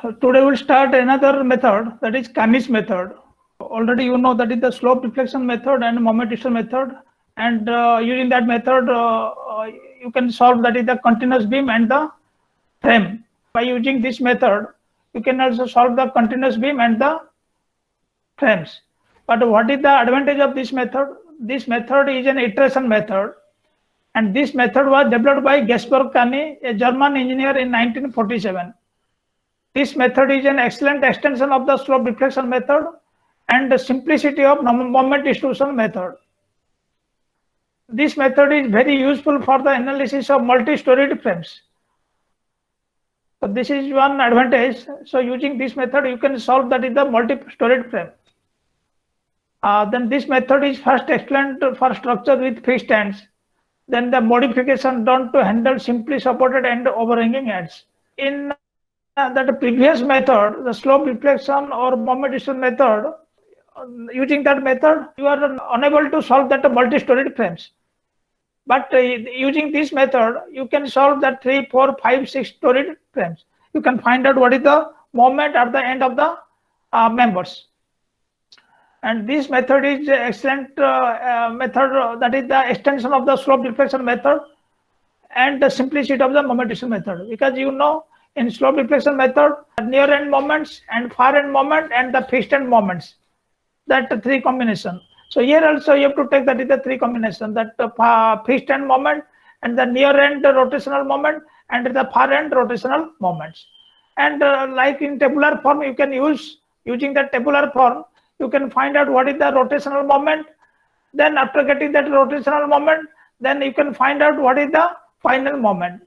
Today we'll start another method, that is Kani's method. Already you know that is the slope deflection method and moment distribution method, and using that method you can solve that is the continuous beam and the frame. By using this method you can also solve the continuous beam and the frames. But what is the advantage of this method? This method is an iteration method, and this method was developed by Kani, a German engineer, in 1947. This method is an excellent extension of the slope deflection method and the simplicity of moment distribution method. This method is very useful for the analysis of multi-storied frames. So this is one advantage. So using this method you can solve that in the multi-storied frame. Then this method is first explained for structure with fixed ends. Then the modification done to handle simply supported and overhanging ends. In that previous method, the slope deflection or moment distribution method, using that method you are unable to solve that multi-storied frames. But using this method you can solve that 3, 4, 5, 6 storied frames. You can find out what is the moment at the end of the members. And this method is excellent method, that is the extension of the slope deflection method and the simplicity of the moment distribution method. Because you know, in slope deflection method, near end moments and far end moment and the fixed end moments, that three combination. So here also you have to take that is the three combination, that fixed end moment and the near end rotational moment and the far end rotational moments. And like in tabular form, you can using that tabular form, you can find out what is the rotational moment. Then after getting that rotational moment, then you can find out what is the final moment.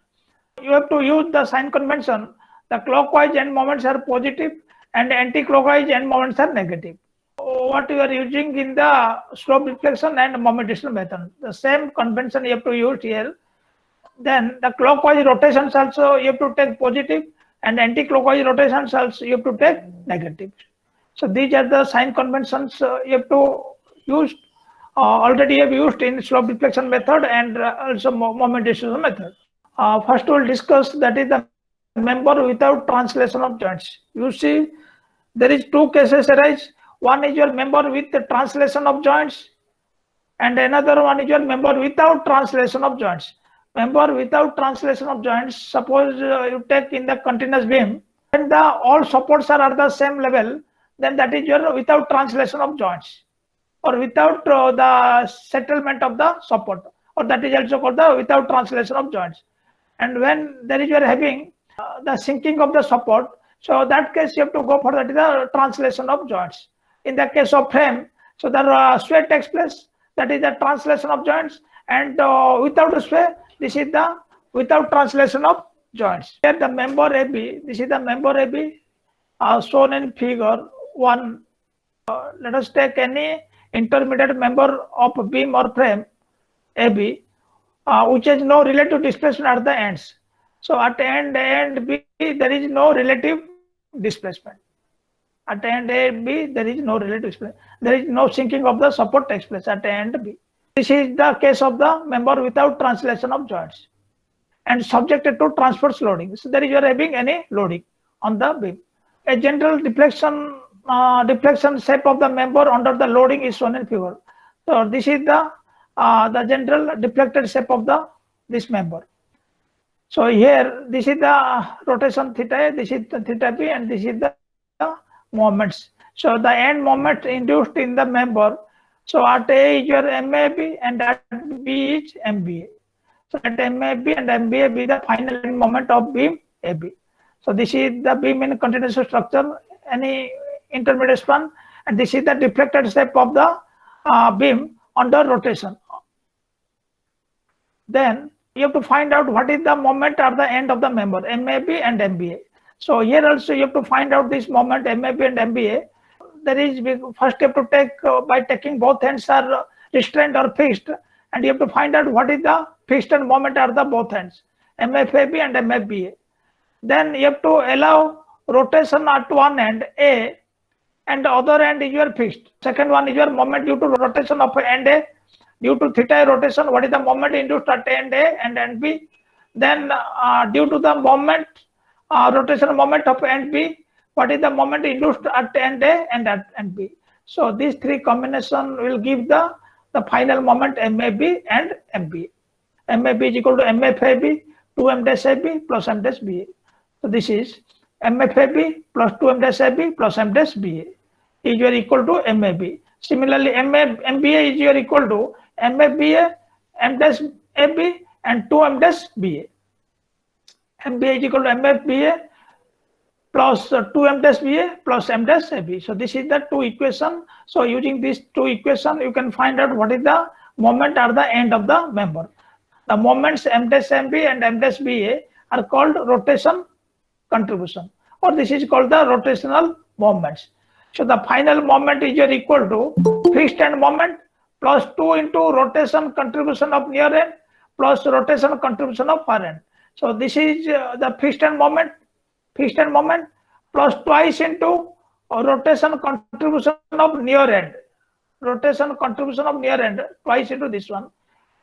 You have to use the sign convention. The clockwise end moments are positive and anti-clockwise end moments are negative. What you are using in the slope deflection and moment distribution method, the same convention you have to use here. Then the clockwise rotations also you have to take positive, and anti-clockwise rotations also you have to take negative. So these are the sign conventions you have to use. Already you have used in slope deflection method and also moment distribution method. First we will discuss that is the member without translation of joints. You see, there is two cases arise. One is your member with the translation of joints, and another one is your member without translation of joints. Member without translation of joints, suppose you take in the continuous beam, and all supports are at the same level, then that is your without translation of joints, or without the settlement of the support, or that is also called the without translation of joints. And when there is you are having the sinking of the support, so that case you have to go for that is the translation of joints. In the case of frame, so the sway takes place, that is the translation of joints, and without sway, this is the without translation of joints. Here the member AB, this is the member AB shown in figure 1. Let us take any intermediate member of beam or frame AB, which has no relative displacement at the ends. So at end A and B, there is no relative displacement. At end A and B, there is no relative displacement. There is no sinking of the support takes place at end B. This is the case of the member without translation of joints and subjected to transverse loading. So there is you are having any loading on the beam. A general deflection shape of the member under the loading is shown in figure. So this is the general deflected shape of this member. So here this is the rotation theta A, this is the theta B, and this is the moments. So the end moment induced in the member. So at A is your MAB and at B is MBA. So at MAB and MBA be the final end moment of beam AB. So this is the beam in continuous structure, any intermediate span, and this is the deflected shape of the beam under rotation. Then you have to find out what is the moment at the end of the member, MAB and MBA. So here also you have to find out this moment, MAB and MBA. There is, first you have to take, by taking both ends are restrained or fixed, and you have to find out what is the fixed end moment at the both ends, MFAB and MFBA. Then you have to allow rotation at one end, A, and the other end is your fixed. Second one is your moment due to rotation of end A. Due to theta rotation, what is the moment induced at end A and end B? Then due to the moment, rotational moment of end B, what is the moment induced at end A and at end B. So these three combination will give the final moment MAB and MBA. MAB is equal to MFAB 2 M dash AB plus M dash BA. So this is MFAB plus 2 M dash AB plus M dash BA is your equal to MAB. Similarly, MBA is your equal to MFBA, M dash AB and 2 M dash BA. MBA is equal to MFBA plus 2 M dash BA plus M dash AB. So this is the two equation. So using these two equation, you can find out what is the moment at the end of the member. The moments M dash MB and M dash BA are called rotation contribution, or this is called the rotational moments. So the final moment is equal to fixed end moment plus 2 into rotation contribution of near end plus rotation contribution of far end. So this is the fixed end moment plus twice into rotation contribution of near end. Rotation contribution of near end twice into this one.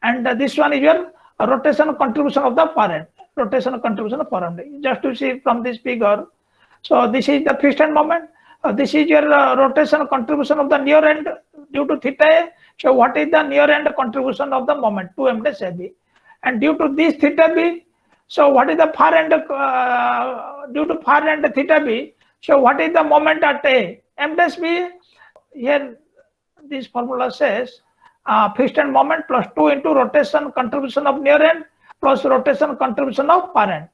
And this one is your rotation contribution of the far end. Rotation contribution of far end. Just to see from this figure. So this is the fixed end moment. This is your rotation contribution of the near end due to theta A. So what is the near end contribution of the moment? 2 M dash AB. And due to this theta B, so what is the far end due to far end theta B? So what is the moment at A? M dash B. Here this formula says fixed end moment plus 2 into rotation contribution of near end plus rotation contribution of far end.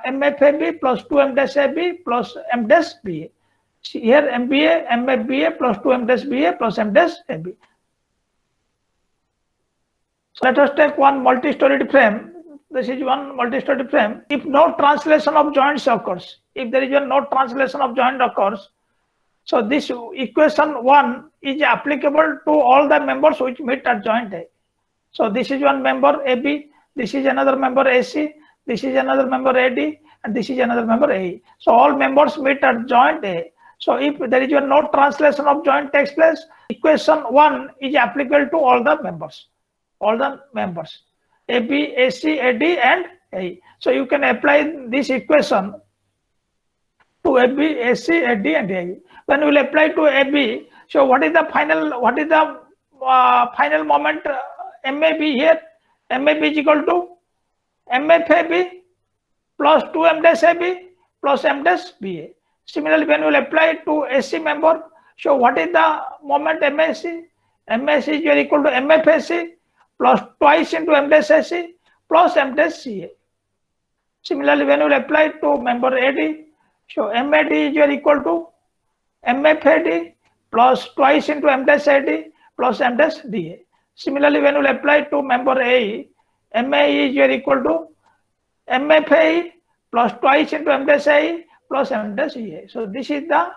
MFAB plus 2 M dash AB plus M dash BA. Here MBA, MFBA plus 2 M dash BA plus M dash AB. So let us take one multi-storied frame. This is one multi-storied frame. If no translation of joints occurs, if there is no translation of joint occurs, so this equation 1 is applicable to all the members which meet at joint A. So this is one member AB, this is another member AC, this is another member AD, and this is another member AE. So all members meet at joint A. So if there is no translation of joint takes place, equation 1 is applicable to all the members. AB, AC, AD, and AE. So you can apply this equation to AB, AC, AD, and AE. When we will apply to AB, so what is the final moment MAB here? MAB is equal to MFAB plus 2 M dash AB plus M dash BA. Similarly, when we will apply to AC member, so what is the moment MAC? MAC is equal to MFAC plus twice into M dash AC plus M dash CA. Similarly, when we will apply to member AD, so MAD is equal to MFAD plus twice into M dash AD plus M dash DA. Similarly, when we will apply to member AE, MAE is equal to MFAE plus twice into M dash AE plus M dash EA. So this is the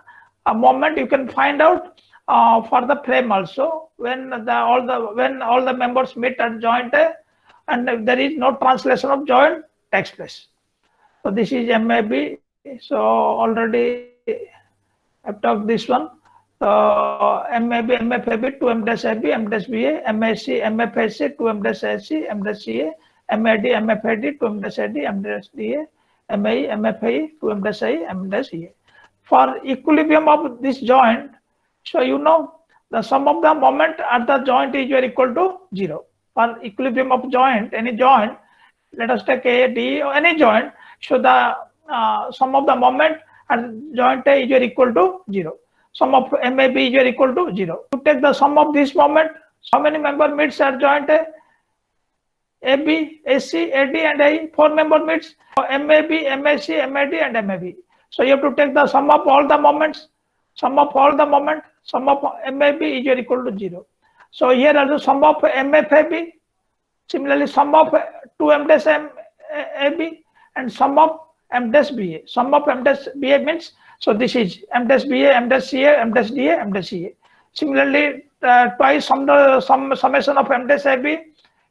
moment you can find out for the frame also when all the members meet at joint A and there is no translation of joint takes place. So this is MAB. So already I've talked this one. So MAB, MFAB, 2 M dash AB, M dash BA, MAC, MFAC, 2 M dash AC, M dash CA, MAD, MFAD, 2 M dash AD, M dash DA, MAE, MFAE, 2 M dash I, M dash EA. For equilibrium of this joint, so you know the sum of the moment at the joint is equal to 0. For equilibrium of joint, any joint, let us take A, D, or any joint, so the sum of the moment at joint A is equal to 0. Sum of MAB is equal to 0. To take the sum of this moment, how many member meets at joint A? AB, AC, AD, and AE. 4 member meets. MAB, MAC, MAD, and MAB. So you have to take the sum of all the moments. Sum of MAB is equal to 0. So here also sum of MFAB. Similarly, sum of 2 M dash AB and sum of M dash BA. Sum of M dash BA means, so this is M dash BA, M dash CA, M dash DA, M dash CA. Similarly, twice summation of M dash AB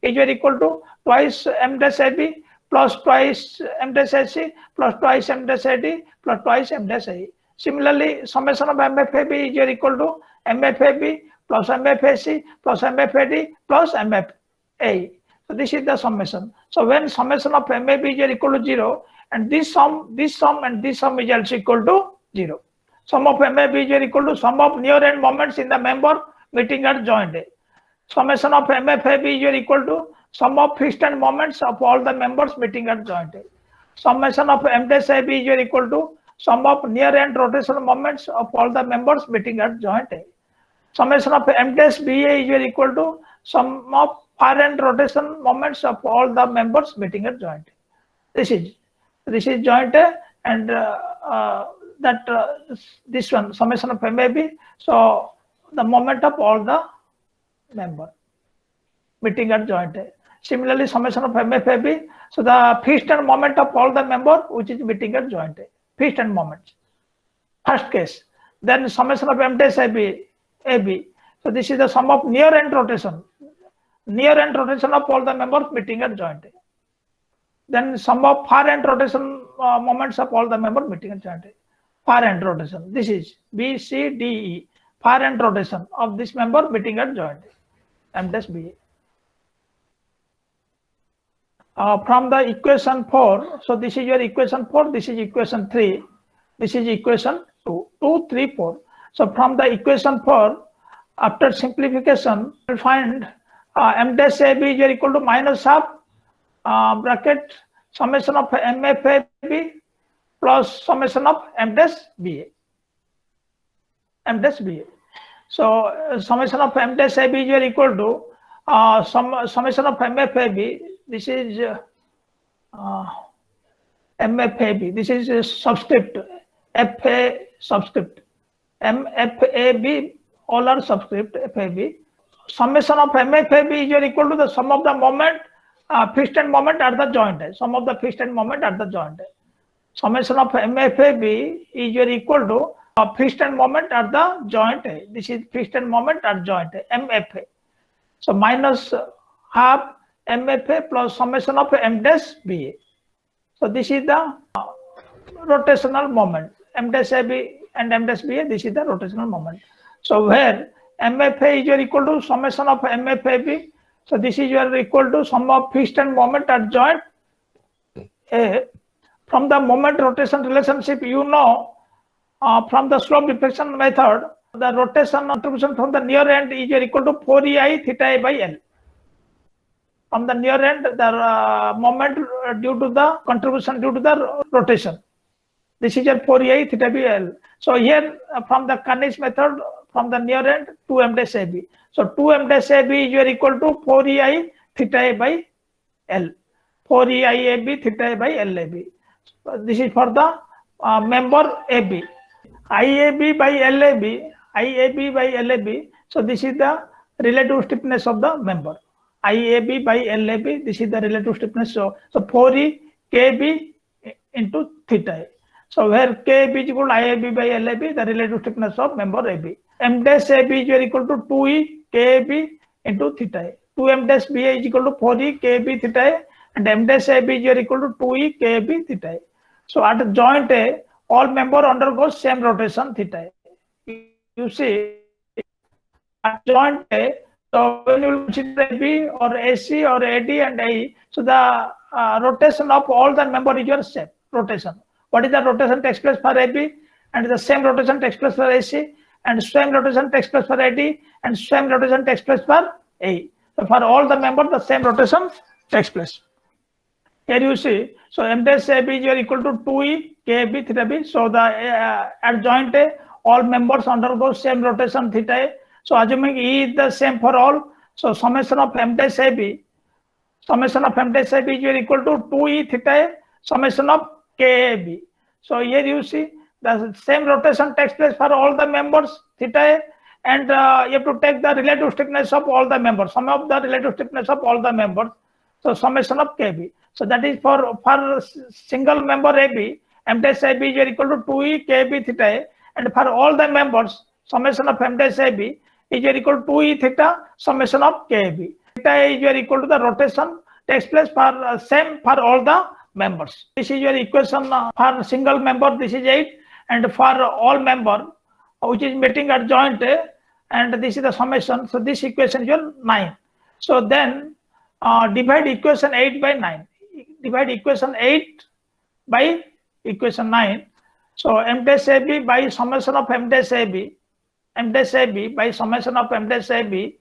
is equal to twice M dash AB plus twice M dash AC plus twice M dash AD plus twice M dash AE. Similarly, summation of MFAB is equal to MFAB plus MFAC plus MFAD plus MFA. So this is the summation. So when summation of MAB is equal to 0 and this sum and this sum is also equal to 0. Sum of MAB is equal to sum of near end moments in the member meeting at joint A. Summation of MFAB is equal to sum of fixed end moments of all the members meeting at joint A. Summation of M-AB is equal to sum of near end rotational moments of all the members meeting at joint A. Summation of M-BA is equal to sum of far end rotation moments of all the members meeting at joint A. This is joint A, and this one summation of MAB. So the moment of all the member meeting at joint A. Similarly, summation of MFAB. So the fixed end moment of all the member which is meeting at joint A. Fixed end moments. First case. Then summation of M-AB. So this is the sum of near end rotation. Near end rotation of all the members meeting at joint A. Then sum of far end rotation moments of all the members meeting at joint A. Far end rotation. This is B, C, D, E. Far end rotation of this member meeting at joint A. M-BA. From the equation 4, so this is your equation 4, this is equation 3, this is equation 2, 2, 3, 4. So from the equation 4, after simplification, we'll find M-AB is equal to minus half bracket summation of MFAB plus summation of M-BA. M-BA. So summation of M-AB is equal to summation of MFAB. This is MFAB. This is a subscript. FA subscript. MFAB, all are subscript. FAB. Summation of MFAB is equal to the sum of the moment, fixed end moment at the joint A. Sum of the fixed end moment at the joint A. Summation of MFAB is equal to fixed end moment at the joint A. This is fixed end moment at joint A. MFA. So minus half MFA plus summation of M-BA. So this is the rotational moment. M-AB and M-BA, this is the rotational moment. So where MFA is equal to summation of MFAB. So this is equal to sum of fixed end moment at joint A. From the moment rotation relationship, you know, from the slope deflection method, the rotation contribution from the near end is equal to 4EI theta A by L. From the near end, the moment due to the contribution due to the rotation. This is your 4EI theta by L. So here from the Kani's method, from the near end, 2 M-AB. So 2 M-AB is equal to 4EI theta A by L. 4EI AB theta A by LAB. So this is for the member AB. IAB by LAB. IAB by LAB. So this is the relative stiffness of the member. IAB by LAB, this is the relative stiffness. So 4E KB into theta A. So where KB is equal to IAB by LAB, the relative stiffness of member AB. M-AB is equal to 2E KB into theta A. 2 M-BA is equal to 4E KB theta A, and M-AB is equal to 2E KB theta A. So at joint A, all member undergoes same rotation theta A. You see, at joint A, so when you consider AB or AC or AD and AE, so the rotation of all the member is your same rotation. What is the rotation takes place for AB, and the same rotation takes place for AC, and same rotation takes place for AD, and same rotation takes place for AE. So for all the members, the same rotation takes place. Here you see, so M-AB is equal to 2E KB theta B. So the at joint A, all members undergo same rotation theta A. So assuming E is the same for all, so summation of M-AB, summation of M-AB is equal to 2E theta A, summation of KAB. So here you see the same rotation takes place for all the members theta A, and you have to take the relative stiffness of all the members, sum of the relative stiffness of all the members. So summation of KB. So that is for single member AB, M-AB is equal to 2E KB theta A, and for all the members, summation of M-AB is equal to 2E theta, summation of KB. Theta A is equal to the rotation takes place for same for all the members. This is your equation for single member, this is 8, and for all member which is meeting at joint A, and this is the summation. So this equation is your 9. So then divide equation 8 by 9. Divide equation 8 by equation 9. So m dash AB by summation of m dash AB by summation of m dash AB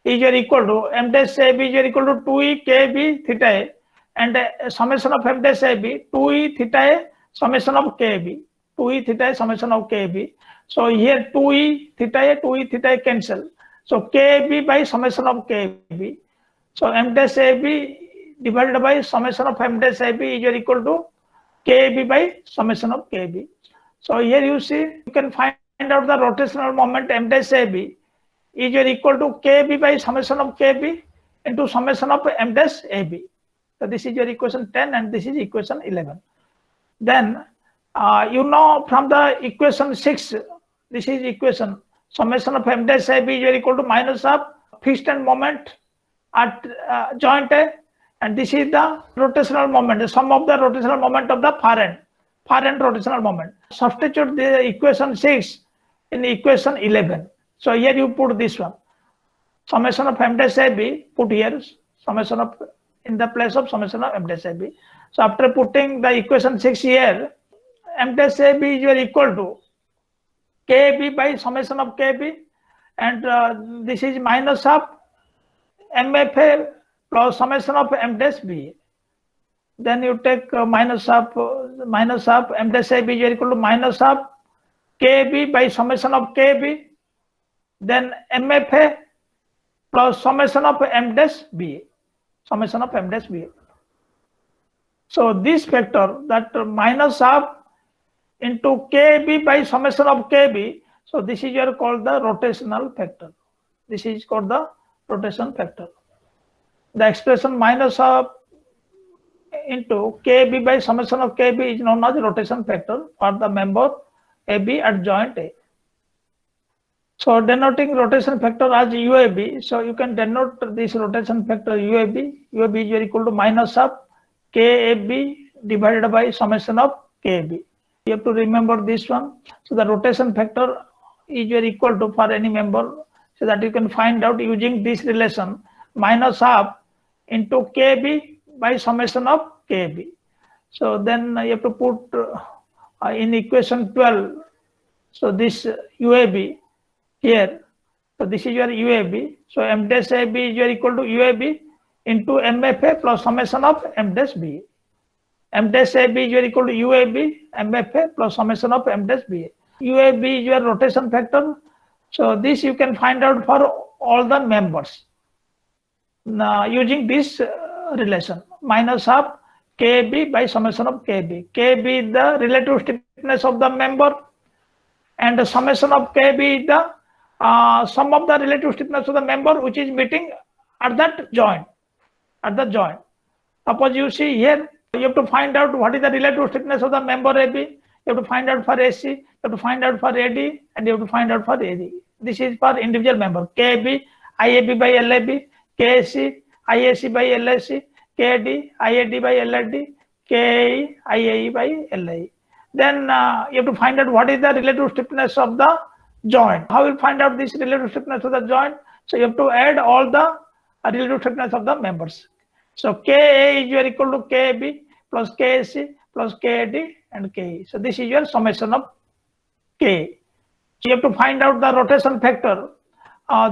is equal to m dash AB is equal to 2e kb theta a, and summation of m dash AB 2e theta a summation of kb, 2e theta a summation of kb. So here 2e theta a cancel. So kb by summation of kb. So m dash AB divided by summation of m dash AB is equal to kb by summation of kb. So here you see, you can find out the rotational moment m dash AB is equal to kb by summation of kb into summation of m dash AB. So this is your equation 10 and this is equation 11. Then you know from the equation 6, this is equation summation of m dash AB is equal to minus of fixed end moment at joint A, and this is the rotational moment, the sum of the rotational moment of the far end rotational moment. Substitute the equation 6 in equation 11. So here you put this one, summation of m dash AB, put here summation of in the place of summation of m dash AB. So after putting the equation 6 here, m dash AB is equal to kb by summation of kb, and this is minus of mfa plus summation of m dash b. Then you take minus of m dash AB is equal to minus of kb by summation of kb, then mfa plus summation of m dash b, summation of m dash b. So this factor, that minus of into kb by summation of kb, so this is your called the rotational factor. This is called the rotation factor. The expression minus of into kb by summation of kb is known as rotation factor for the member AB at joint A. So denoting rotation factor as UAB, so you can denote this rotation factor UAB. UAB is equal to minus of KAB divided by summation of KB. You have to remember this one. So the rotation factor is equal to for any member, so that you can find out using this relation, minus half into KB by summation of KB. So then you have to put in equation 12, so this UAB here, so this is your UAB. So m dash AB is equal to UAB into MFA plus summation of m dash B. M dash AB is equal to UAB MFA plus summation of m dash B. UAB is your rotation factor. So this you can find out for all the members now using this relation, minus half KB by summation of KB. KB is the relative stiffness of the member, and the summation of KB is the sum of the relative stiffness of the member which is meeting at that joint. Suppose you see here, you have to find out what is the relative stiffness of the member AB. You have to find out for AC, you have to find out for AD, and you have to find out for AD. This is for individual member. KB, IAB by LAB, KAC, IAC by LAC, KD, IAD by LAD, KAE, IAE by LAE. Then you have to find out what is the relative stiffness of the joint. How will you find out this relative stiffness of the joint? So you have to add all the relative stiffness of the members. So KA is equal to KB plus KC plus KD and KE. So this is your summation of K. So you have to find out the rotation factor.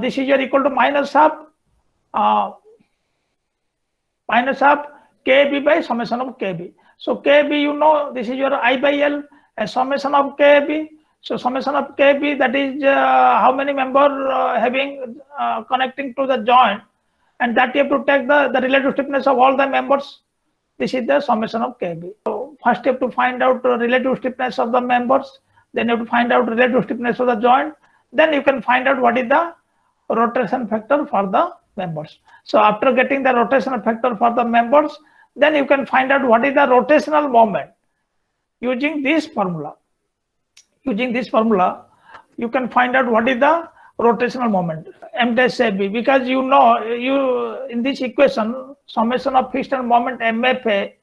This is equal to minus half KB by summation of KB. So KB, you know, this is your I by L, a summation of KB. So summation of KB, that is how many member having connecting to the joint, and that you have to take the relative stiffness of all the members. This is the summation of KB. So first you have to find out relative stiffness of the members, then you have to find out relative stiffness of the joint, then you can find out what is the rotation factor for the members. So after getting the rotational factor for the members, then you can find out what is the rotational moment using this formula. Using this formula, you can find out what is the rotational moment m dash AB, because you know, you in this equation, summation of fixed end moment MFA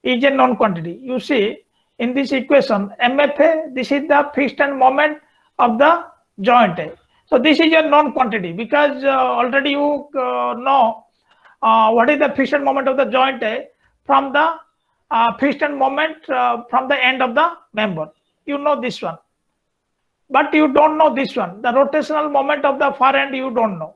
is a known quantity. You see in this equation, MFA, this is the fixed end moment of the joint A. So this is a known quantity, because already you know what is the fixed end moment of the joint A from the fixed end moment from the end of the member. you know this one, but you don't know this one. The rotational moment of the far end you don't know.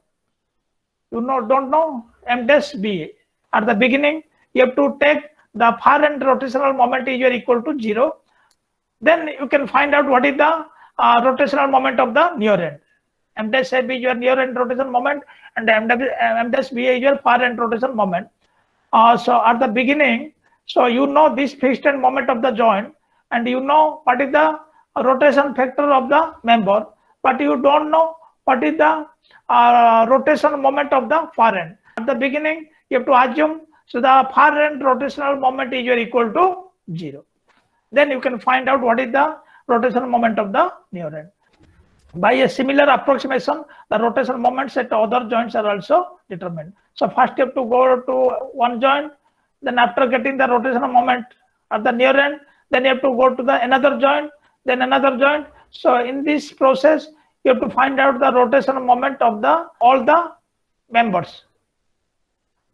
Don't know m dash ba. At the beginning, you have to take the far end rotational moment is equal to 0. Then you can find out what is the rotational moment of the near end. M dash ab is your near end rotation moment, and m dash ba is your far end rotation moment. So at the beginning, so you know this fixed end moment of the joint, and you know what is the rotation factor of the member, but you don't know what is the rotation moment of the far end. At the beginning, you have to assume so the far end rotational moment is equal to 0. Then you can find out what is the rotational moment of the near end. By a similar approximation, the rotational moments at other joints are also determined. So first you have to go to one joint, then after getting the rotational moment at the near end, then you have to go to the another joint, then another joint. So in this process, you have to find out the rotational moment of all the members.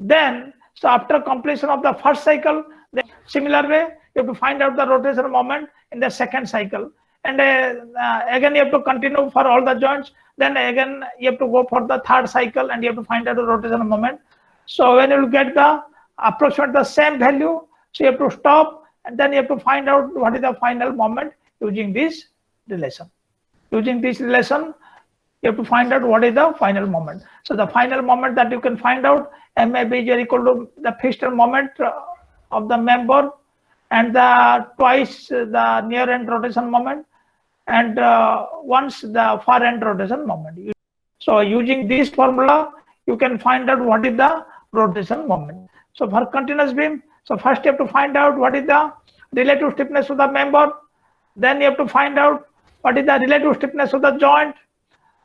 Then, so after completion of the first cycle, then similar way, you have to find out the rotational moment in the second cycle. And again, you have to continue for all the joints. Then again, you have to go for the third cycle and you have to find out the rotational moment. So when you get the approximate the same value, so you have to stop and then you have to find out what is the final moment using this relation. Using this relation, you have to find out what is the final moment. So the final moment that you can find out, MAB is equal to the fixed moment of the member and the twice the near end rotation moment and once the far end rotation moment. So using this formula, you can find out what is the rotation moment. So for continuous beam, so first you have to find out what is the relative stiffness of the member. Then you have to find out what is the relative stiffness of the joint.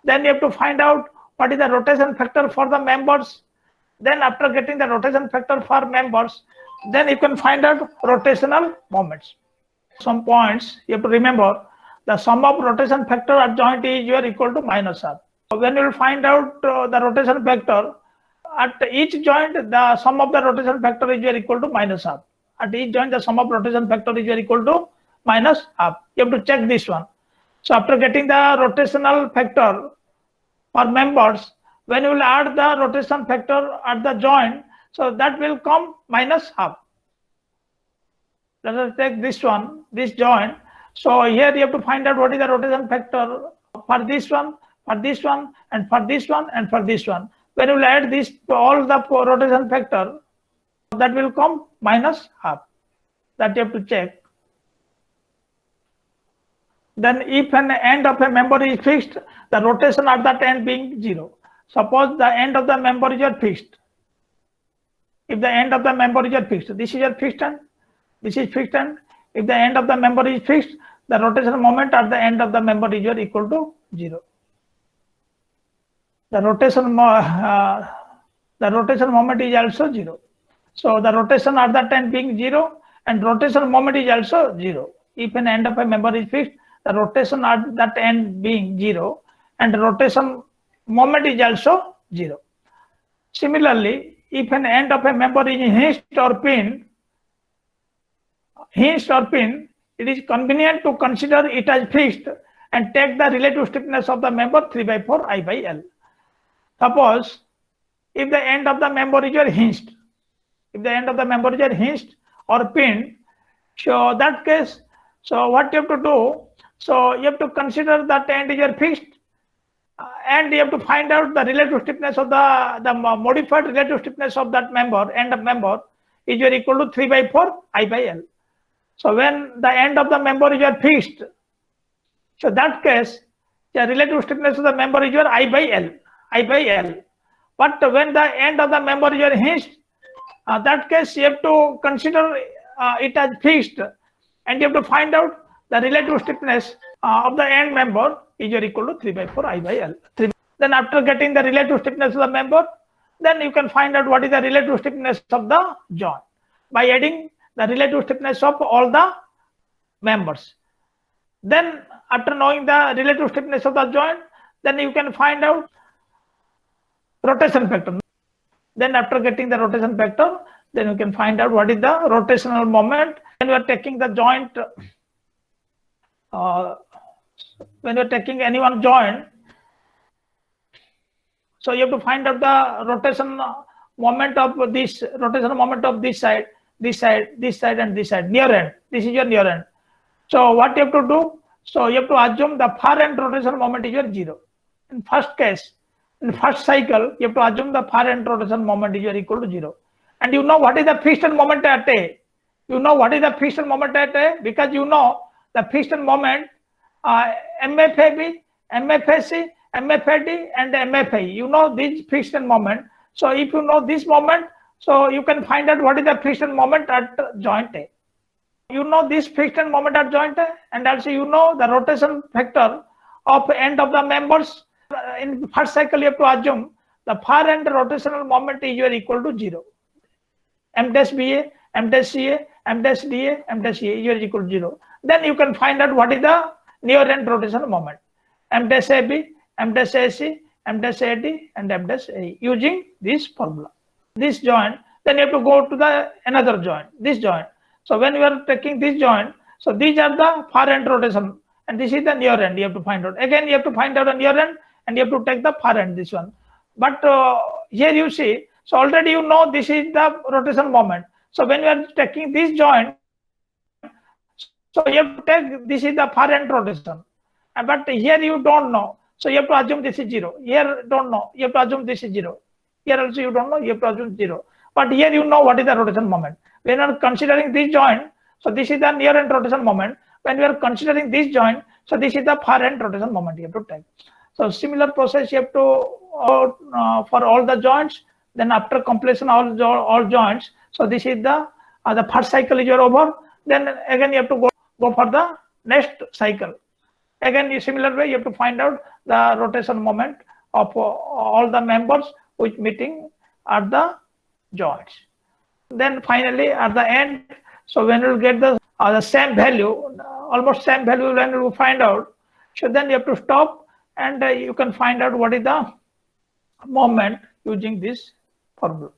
Then you have to find out what is the rotation factor for the members. Then after getting the rotation factor for members, then you can find out rotational moments. Some points you have to remember. The sum of rotation factor at joint is equal to minus r. When you will find out the rotation factor at each joint, the sum of the rotation factor is equal to minus r. At each joint, the sum of rotation factor is equal to minus r. You have to check this one. So after getting the rotational factor for members, when you will add the rotation factor at the joint, so that will come minus half. Let us take this one, this joint. So here you have to find out what is the rotation factor for this one, for this one, and for this one, and for this one. When you will add this to all the rotation factor, that will come minus half. That you have to check. Then if an end of a member is fixed, the rotation at that end being 0. Suppose the end of the member is fixed. If the end of the member is fixed, this is your fixed end, this is fixed end. If the end of the member is fixed, the rotational moment at the end of the member is equal to 0. The rotation moment is also 0. So the rotation at that end being 0 and rotation moment is also 0. If an end of a member is fixed, the rotation at that end being 0 and the rotation moment is also 0. Similarly, if an end of a member is hinged or pinned, it is convenient to consider it as fixed and take the relative stiffness of the member 3/4 I by L. Suppose if the end of the member is hinged, or pinned, so that case, so what you have to do, so you have to consider that end is fixed and you have to find out the relative stiffness of the modified relative stiffness of that member, end of member is equal to 3/4 I by L. So when the end of the member is fixed, so that case, the relative stiffness of the member is I by L. But when the end of the member is hinged, that case you have to consider it as fixed and you have to find out the relative stiffness of the end member is equal to 3/4 I by L. Then after getting the relative stiffness of the member, then you can find out what is the relative stiffness of the joint by adding the relative stiffness of all the members. Then after knowing the relative stiffness of the joint, then you can find out rotation factor. Then after getting the rotation factor, then you can find out what is the rotational moment. When you are taking the joint when you're taking any one joint, so you have to find out the rotation moment of this rotational moment of this side, this side, this side, and this side, near end. This is your near end. So what you have to do? So you have to assume the far end rotational moment is your 0. In first case, in first cycle, you have to assume the far end rotational moment is your equal to 0. And you know what is the fixed moment at A. You know what is the fixed moment at A because you know the fixed moment MFAB, MFAC, MFAD, and MFA. You know this fixed moment. So if you know this moment, so you can find out what is the fixed moment at joint A. You know this fixed moment at joint A, and also you know the rotation factor of end of the members. In first cycle, you have to assume the far end rotational moment is equal to 0. M dash BA, M dash CA, M dash DA, M dash CA is equal to 0. Then you can find out what is the near end rotational moment. M dash AB, M dash AC, M dash AD, and M dash AE using this formula. This joint, then you have to go to the another joint, this joint. So when you are taking this joint, so these are the far end rotation, and this is the near end. You have to find out. Again, you have to find out the near end, and you have to take the far end, this one. But here you see, so already you know this is the rotation moment. So when you are taking this joint, so you have to take this is the far end rotation. But here you don't know. So you have to assume this is 0. Here don't know. You have to assume this is 0. Here also you don't know. You have to assume 0. But here you know what is the rotation moment. When you are considering this joint, so this is the near end rotation moment. When you are considering this joint, so this is the far end rotation moment you have to take. So similar process you have to for all the joints. Then after completion all joints, so this is the first cycle is over. Then again you have to go for the next cycle. Again, in similar way, you have to find out the rotation moment of all the members which meeting at the joints. Then finally, at the end, so when you get the same value, almost same value when you find out, so then you have to stop and you can find out what is the moment using this formula.